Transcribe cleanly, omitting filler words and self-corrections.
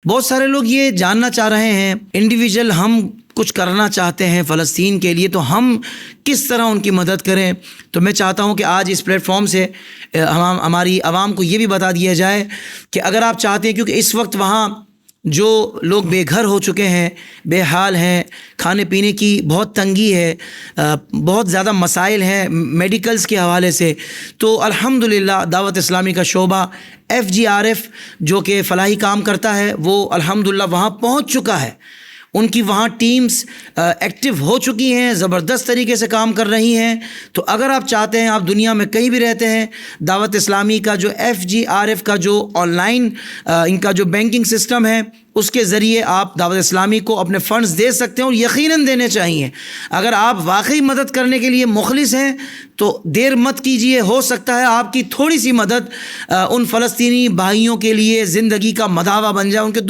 بہت سارے لوگ یہ جاننا چاہ رہے ہیں انڈیویجول ہم کچھ کرنا چاہتے ہیں فلسطین کے لیے، تو ہم کس طرح ان کی مدد کریں. تو میں چاہتا ہوں کہ آج اس پلیٹ فارم سے ہماری عوام کو یہ بھی بتا دیا جائے کہ اگر آپ چاہتے ہیں، کیونکہ اس وقت وہاں جو لوگ بے گھر ہو چکے ہیں، بے حال ہیں، کھانے پینے کی بہت تنگی ہے، بہت زیادہ مسائل ہیں میڈیکلز کے حوالے سے، تو الحمدللہ دعوت اسلامی کا شعبہ FGRF جو کہ فلاحی کام کرتا ہے، وہ الحمدللہ وہاں پہنچ چکا ہے. ان کی وہاں ٹیمز ایکٹیو ہو چکی ہیں، زبردست طریقے سے کام کر رہی ہیں. تو اگر آپ چاہتے ہیں، آپ دنیا میں کہیں بھی رہتے ہیں، دعوت اسلامی کا جو FGRF کا جو آن لائن ان کا جو بینکنگ سسٹم ہے، اس کے ذریعے آپ دعوت اسلامی کو اپنے فنڈز دے سکتے ہیں، اور یقیناً دینے چاہیے. اگر آپ واقعی مدد کرنے کے لیے مخلص ہیں تو دیر مت کیجیے، ہو سکتا ہے آپ کی تھوڑی سی مدد ان فلسطینی بھائیوں کے لیے زندگی کا مداوع بن جائے، ان کے دکھ